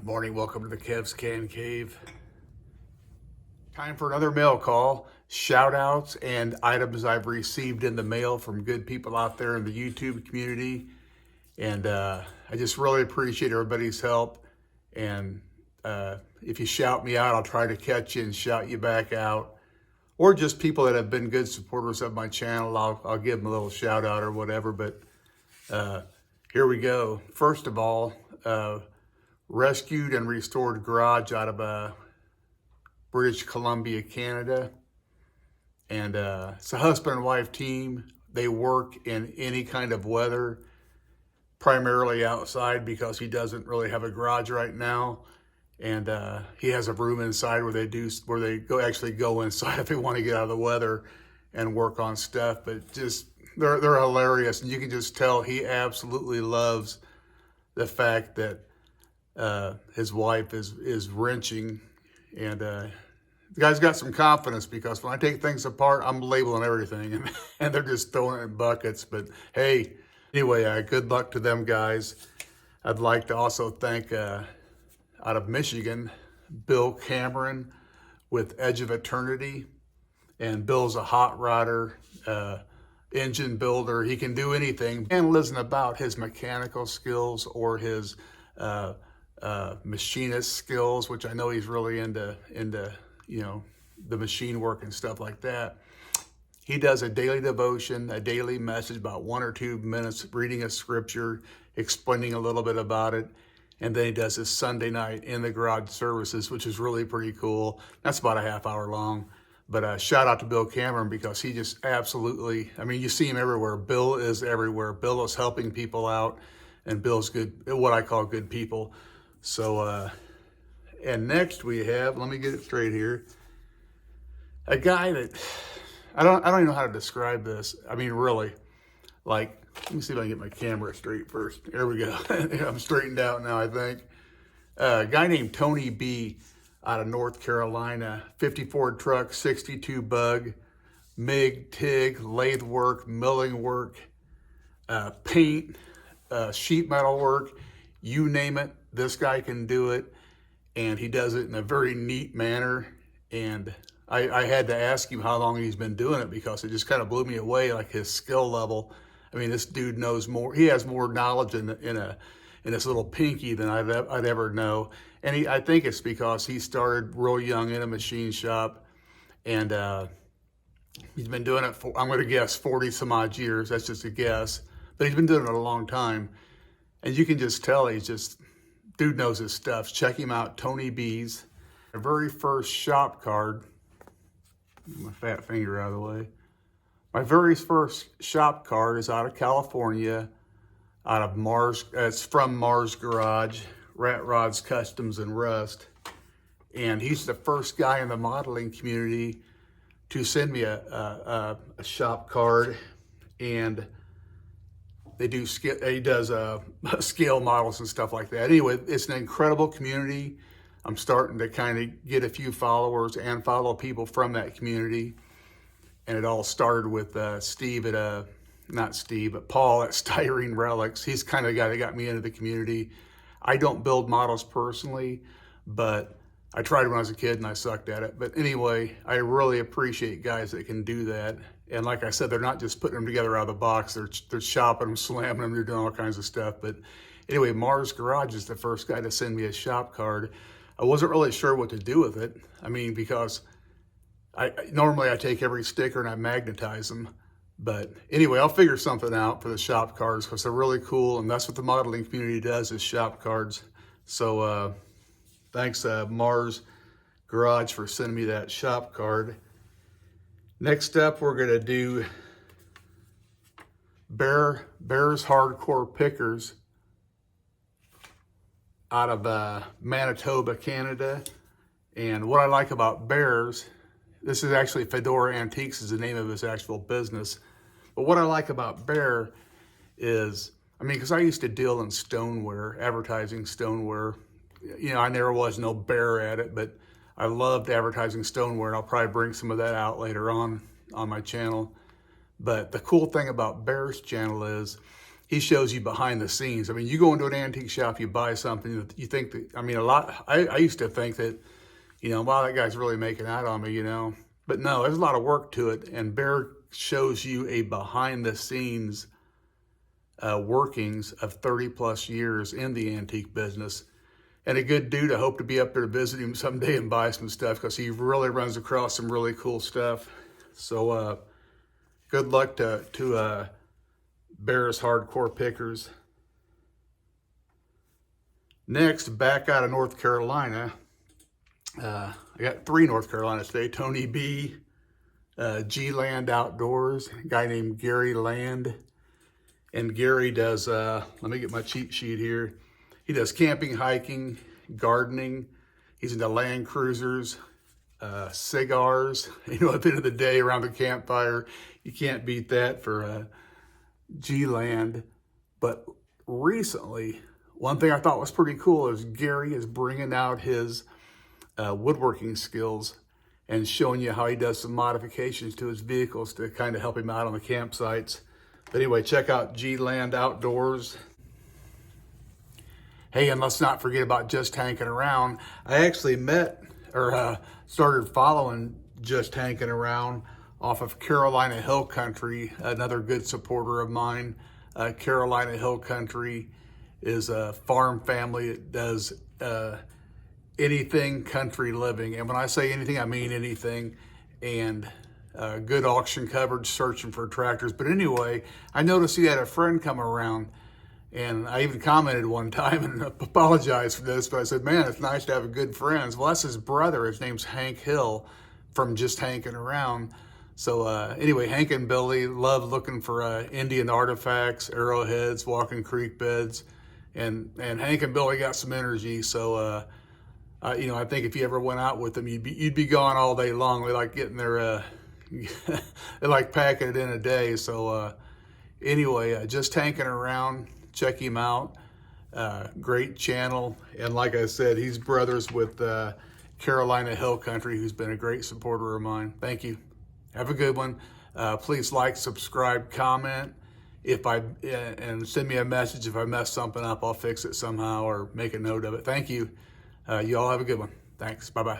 Good morning, welcome to the Kev's Can Cave. Time for another mail call. Shout outs and items I've received in the mail from good people out there in the YouTube community. And I just really appreciate everybody's help. And if you shout me out, I'll try to catch you and shout you back out. Or just people that have been good supporters of my channel, I'll give them a little shout out or whatever. But here we go. First of all, rescued and restored garage out of British Columbia, Canada. And it's a husband and wife team. They work in any kind of weather, primarily outside because he doesn't really have a garage right now. And he has a room inside where they actually go inside if they want to get out of the weather and work on stuff. But just they're hilarious, and you can just tell he absolutely loves the fact that his wife is wrenching, and the guy's got some confidence because when I take things apart, I'm labeling everything, and they're just throwing it in buckets. But hey, anyway, good luck to them guys. I'd like to also thank out of Michigan, Bill Cameron with Edge of Eternity, and Bill's a hot rodder, engine builder. He can do anything, and listen about his mechanical skills or his machinist skills, which I know he's really into the machine work and stuff like that. He does a daily devotion, a daily message, about 1 or 2 minutes, reading a scripture, explaining a little bit about it. And then he does his Sunday night in the garage services, which is really pretty cool. That's about a half hour long. But shout out to Bill Cameron because he just absolutely, I mean, you see him everywhere. Bill is everywhere. Bill is helping people out, and Bill's good, what I call good people. So, and next we have, let me get it straight here, a guy that, I don't even know how to describe this. I mean, really, like, let me see if I can get my camera straight first. There we go. I'm straightened out now, I think. A guy named Tony B out of North Carolina, 54 truck, 62 bug, MIG, TIG, lathe work, milling work, paint, sheet metal work, you name it, this guy can do it. And he does it in a very neat manner. And I had to ask him how long he's been doing it because it just kind of blew me away, like his skill level. I mean, this dude knows more. He has more knowledge in this little pinky than I'd ever know. And I think it's because he started real young in a machine shop, and he's been doing it for, I'm going to guess, 40 some odd years. That's just a guess, but he's been doing it a long time. And you can just tell dude knows his stuff. Check him out, Tony B's. My very first shop card, my fat finger out of the way. My very first shop card is out of California, out of Mars. It's from Mars Garage, Rat Rods Customs and Rust. And he's the first guy in the modeling community to send me a shop card. And he does scale models and stuff like that. Anyway, it's an incredible community. I'm starting to kind of get a few followers and follow people from that community. And it all started with Steve at, not Steve, but Paul at Styrene Relics. He's kind of the guy that got me into the community. I don't build models personally, but I tried when I was a kid and I sucked at it. But anyway, I really appreciate guys that can do that. And like I said, they're not just putting them together out of the box. They're chopping them, slamming them, they're doing all kinds of stuff. But anyway, Mars Garage is the first guy to send me a shop card. I wasn't really sure what to do with it. I mean, because normally I take every sticker and I magnetize them. But anyway, I'll figure something out for the shop cards because they're really cool. And that's what the modeling community does, is shop cards. So thanks Mars Garage for sending me that shop card. Next up, we're gonna do Bear's Hardcore Pickers out of Manitoba, Canada. And what I like about Bear's, this is actually Fedora Antiques is the name of his actual business. But what I like about Bear is, I mean, because I used to deal in stoneware, advertising stoneware. You know, I never was no Bear at it, but I loved advertising stoneware, and I'll probably bring some of that out later on my channel. But the cool thing about Bear's channel is he shows you behind the scenes. I mean, you go into an antique shop, you buy something that you think that, I mean, I used to think that, wow, that guy's really making out on me, but no, there's a lot of work to it. And Bear shows you a behind the scenes workings of 30 plus years in the antique business. And a good dude. I hope to be up there to visit him someday and buy some stuff, because he really runs across some really cool stuff. So good luck to Bear's Hardcore Pickers. Next, back out of North Carolina, I got 3 North Carolinas today. Tony B, G-Land Outdoors, a guy named Gary Land. And Gary does, let me get my cheat sheet here. He does camping, hiking, gardening. He's into Land Cruisers, cigars. At the end of the day, around the campfire, you can't beat that for G-Land. But recently, one thing I thought was pretty cool is Gary is bringing out his woodworking skills and showing you how he does some modifications to his vehicles to kind of help him out on the campsites. But anyway, check out G-Land Outdoors. Hey, and let's not forget about Just Hanking Around. I actually started following Just Hanking Around off of Carolina Hill Country, another good supporter of mine. Carolina Hill Country is a farm family that does anything country living. And when I say anything, I mean anything. And good auction coverage, searching for tractors. But anyway, I noticed he had a friend come around, and I even commented one time and apologized for this, but I said, man, it's nice to have a good friend. Well, that's his brother. His name's Hank Hill from Just Hanking Around. So anyway, Hank and Billy love looking for Indian artifacts, arrowheads, walking creek beds, and Hank and Billy got some energy. So I think if you ever went out with them, you'd be gone all day long. They like getting their they like packing it in a day. So anyway, Just Hanking Around. Check him out. Great channel. And like I said, he's brothers with Carolina Hill Country, who's been a great supporter of mine. Thank you. Have a good one. Please like, subscribe, comment. And send me a message if I mess something up. I'll fix it somehow or make a note of it. Thank you. You all have a good one. Thanks. Bye-bye.